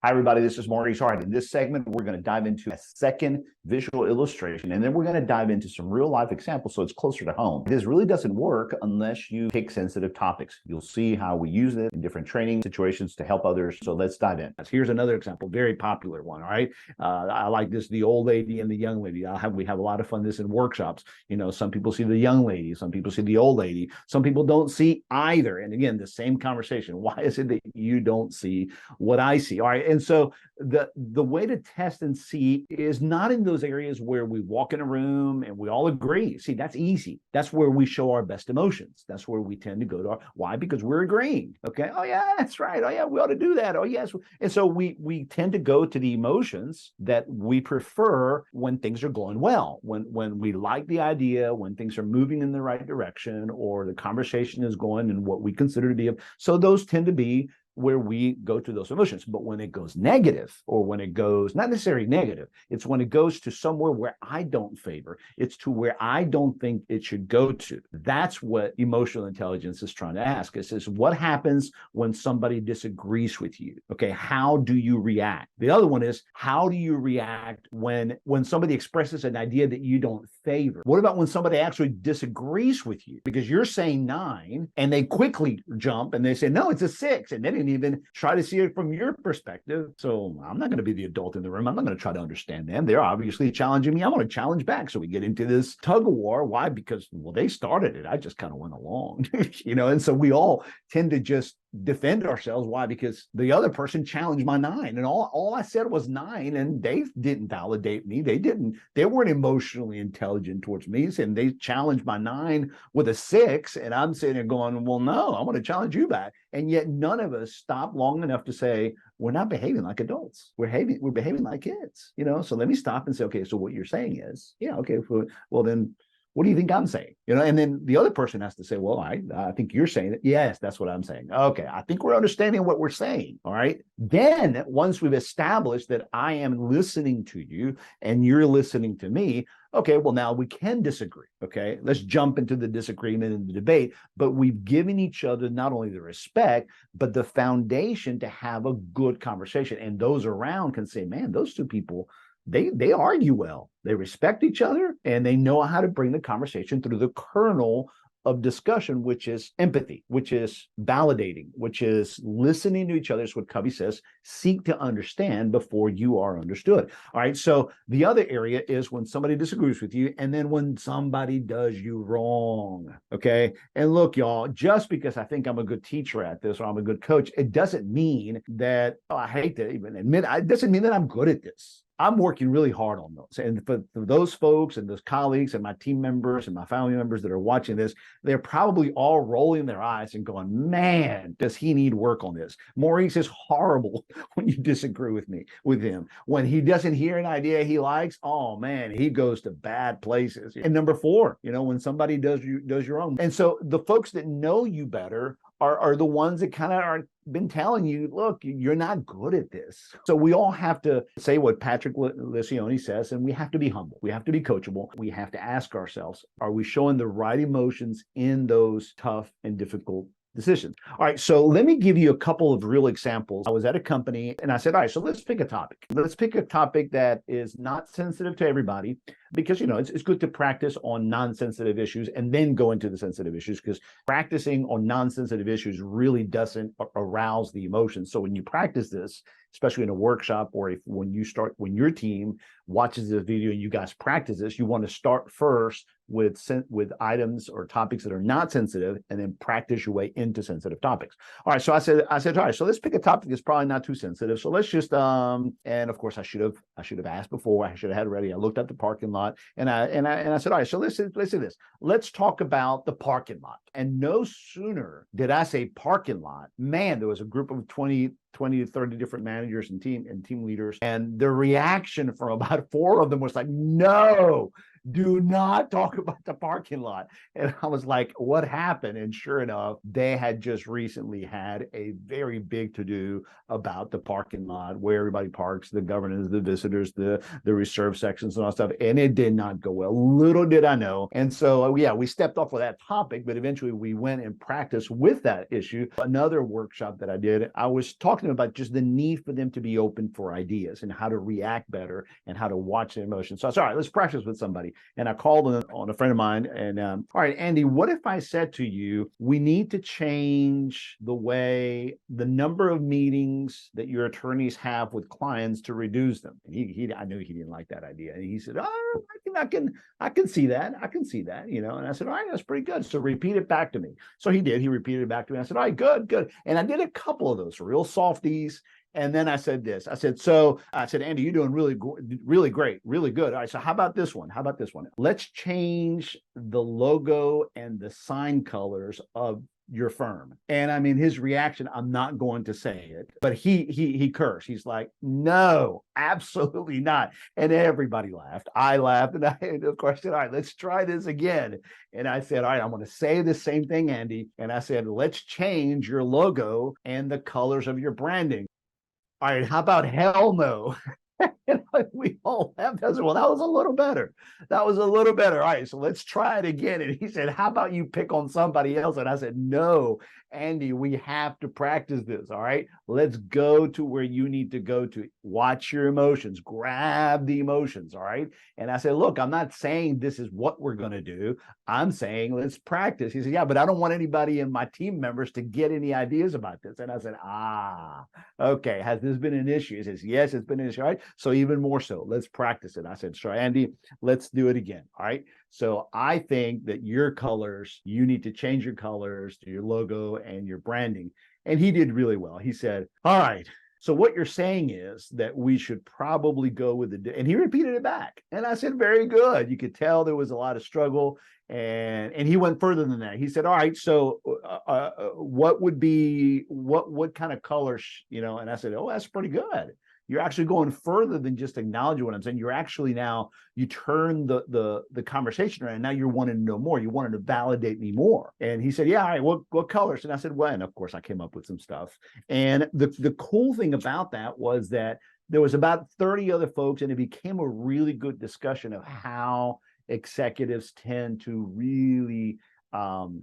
Hi, everybody. This is Maurice. All right, in this segment, we're going to dive into a second visual illustration, and then we're going to dive into some real life examples so it's closer to home. This really doesn't work unless you pick sensitive topics. You'll see how we use it in different training situations to help others. So let's dive in. Here's another example, very popular one. All right, I like this: the old lady and the young lady. We have a lot of fun this in workshops. You know, some people see the young lady, some people see the old lady, some people don't see either. And again, the same conversation. Why is it that you don't see what I see? All right. And so the way to test and see is not in those areas where we walk in a room and we all agree. See, that's easy. That's where we show our best emotions. That's where we tend to go to why? Because we're agreeing. Okay. Oh yeah, that's right. Oh yeah, we ought to do that. Oh yes. And so we tend to go to the emotions that we prefer when things are going well, when we like the idea, when things are moving in the right direction, or the conversation is going in what we consider to be. So those tend to be where we go to those emotions. But when it goes negative, or when it goes not necessarily negative, it's when it goes to somewhere where I don't favor, it's to where I don't think it should go to. That's what emotional intelligence is trying to ask. It says, what happens when somebody disagrees with you? Okay, how do you react? The other one is, how do you react when somebody expresses an idea that you don't favor? What about when somebody actually disagrees with you? Because you're saying 9 and they quickly jump and they say, no, it's a 6. And they didn't even try to see it from your perspective. So I'm not going to be the adult in the room. I'm not going to try to understand them. They're obviously challenging me. I want to challenge back. So we get into this tug of war. Why? Because, well, they started it. I just kind of went along, and so we all tend to just defend ourselves. Why? Because the other person challenged my 9, and all I said was 9, and they didn't validate me. They weren't emotionally intelligent towards me, and they challenged my 9 with a 6, and I'm sitting there going, well, no, I want to challenge you back. And yet none of us stop long enough to say, we're not behaving like adults. We're behaving like kids, So let me stop and say, okay, so what you're saying is, yeah, okay, well then, what do you think I'm saying? And then the other person has to say, well, I think you're saying it. Yes, that's what I'm saying. Okay, I think we're understanding what we're saying. All right. Then once we've established that I am listening to you and you're listening to me, okay, well, now we can disagree. Okay, let's jump into the disagreement and the debate, but we've given each other not only the respect, but the foundation to have a good conversation. And those around can say, man, those two people, they argue well, they respect each other, and they know how to bring the conversation through the kernel of discussion, which is empathy, which is validating, which is listening to each other. Is what Covey says: seek to understand before you are understood. All right. So the other area is when somebody disagrees with you, and then when somebody does you wrong. Okay. And look, y'all, just because I think I'm a good teacher at this, or I'm a good coach, it doesn't mean that, I hate to even admit, it doesn't mean that I'm good at this. I'm working really hard on those. And for those folks and those colleagues and my team members and my family members that are watching this, they're probably all rolling their eyes and going, man, does he need work on this? Maurice is horrible when you disagree with him. When he doesn't hear an idea he likes, oh man, he goes to bad places. And number 4, when somebody does you wrong. And so the folks that know you better are the ones that kind of are been telling you, look, you're not good at this. So we all have to say what Patrick Lencioni says, and we have to be humble. We have to be coachable. We have to ask ourselves, are we showing the right emotions in those tough and difficult decisions? All right, so let me give you a couple of real examples. I was at a company and I said, all right, so let's pick a topic. Let's pick a topic that is not sensitive to everybody, because it's good to practice on non-sensitive issues and then go into the sensitive issues, because practicing on non-sensitive issues really doesn't arouse the emotions. So when you practice this, especially in a workshop, or when your team watches this video and you guys practice this, you want to start first with items or topics that are not sensitive, and then practice your way into sensitive topics. All right, so I said, all right, so let's pick a topic that's probably not too sensitive. So let's just and of course I should have asked before. I should have had it ready. I looked at the parking lot and I said, all right, so let's do this. Let's talk about the parking lot. And no sooner did I say parking lot, man, there was a group of 20 to 30 different managers and team leaders, and the reaction from about 4 of them was like, no, do not talk about the parking lot. And I was like, what happened? And sure enough, they had just recently had a very big to-do about the parking lot, where everybody parks, the governors, the visitors, the reserve sections and all that stuff. And it did not go well. Little did I know. And so, yeah, we stepped off of that topic, but eventually we went and practiced with that issue. Another workshop that I did, I was talking about just the need for them to be open for ideas and how to react better and how to watch their emotions. So I said, all right, let's practice with somebody. And I called on a friend of mine and, all right, Andy, what if I said to you, we need to change the number of meetings that your attorneys have with clients to reduce them? And I knew he didn't like that idea. And he said, oh, I can see that. I can see that, you know. And I said, all right, that's pretty good. So repeat it back to me. So he did. He repeated it back to me. I said, all right, good. And I did a couple of those real softies. And then I said this. I said, Andy, you're doing really great, really good. All right, so how about this one? Let's change the logo and the sign colors of your firm. And I mean, his reaction, I'm not going to say it, but he cursed. He's like, no, absolutely not. And everybody laughed. I laughed. And of course, I said, all right, let's try this again. And I said, all right, I'm going to say the same thing, Andy. And I said, let's change your logo and the colors of your branding. All right, how about hell no? And we all laughed. I said, well, that was a little better. All right, so let's try it again. And he said, how about you pick on somebody else? And I said, no, Andy, we have to practice this. All right, let's go to where you need to go to. Watch your emotions, grab the emotions. All right. And I said, look, I'm not saying this is what we're going to do. I'm saying let's practice. He said, yeah, but I don't want anybody in my team members to get any ideas about this. And I said, okay, has this been an issue? He says, yes, it's been an issue. All right. So even more so, let's practice it. I said, sure, Andy, let's do it again. All right. So I think that your colors, you need to change your colors to your logo and your branding. And he did really well. He said, all right, so what you're saying is that we should probably go with and he repeated it back. And I said, very good. You could tell there was a lot of struggle. And he went further than that. He said, all right, so what kind of colors, you know? And I said, oh, that's pretty good. You're actually going further than just acknowledging what I'm saying. You're actually now, you turn the conversation around. Now you're wanting to know more. You wanted to validate me more. And he said, yeah, all right, what colors? And I said, well, and of course I came up with some stuff. And the cool thing about that was that there was about 30 other folks, and it became a really good discussion of how executives tend to really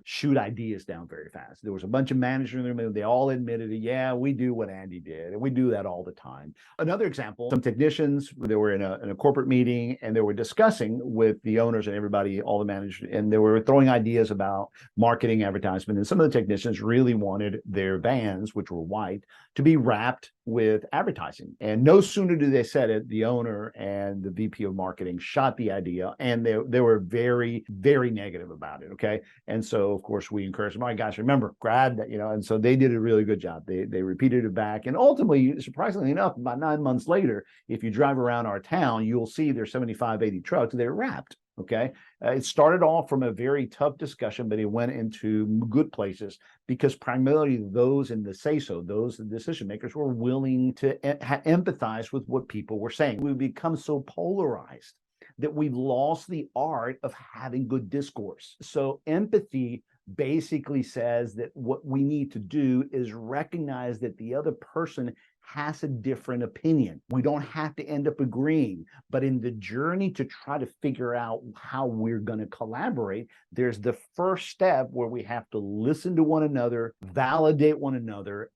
shoot ideas down very fast. There was a bunch of managers in the room. They all admitted it. Yeah, we do what Andy did, and we do that all the time. Another example, some technicians, they were in a corporate meeting, and they were discussing with the owners and everybody, all the managers, and they were throwing ideas about marketing, advertisement. And some of the technicians really wanted their vans, which were white, to be wrapped with advertising. And no sooner did they said it, the owner and the VP of marketing shot the idea, and they were very, very negative about it. Okay. And so, of course, we encouraged them, all right, guys, remember, grab that, you know, and so they did a really good job. They repeated it back. And ultimately, surprisingly enough, about 9 months later, if you drive around our town, you'll see there's 75, 80 trucks, they're wrapped. Okay. It started off from a very tough discussion, but it went into good places because primarily those in the say-so, those decision makers were willing to empathize with what people were saying. We become so polarized that we've lost the art of having good discourse. So empathy basically says that what we need to do is recognize that the other person has a different opinion. We don't have to end up agreeing, but in the journey to try to figure out how we're going to collaborate, there's the first step where we have to listen to one another, validate one another,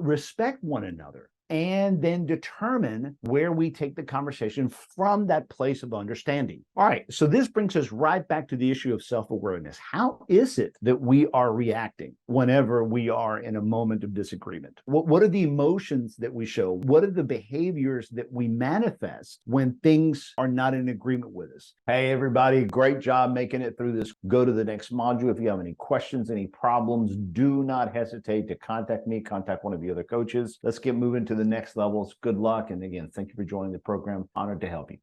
respect one another, and then determine where we take the conversation from that place of understanding. All right, so this brings us right back to the issue of self-awareness. How is it that we are reacting whenever we are in a moment of disagreement? What are the emotions that we show? What are the behaviors that we manifest when things are not in agreement with us? Hey, everybody, great job making it through this. Go to the next module. If you have any questions, any problems, do not hesitate to contact me, contact one of the other coaches. Let's get moving to the next levels. Good luck. And again, thank you for joining the program. Honored to help you.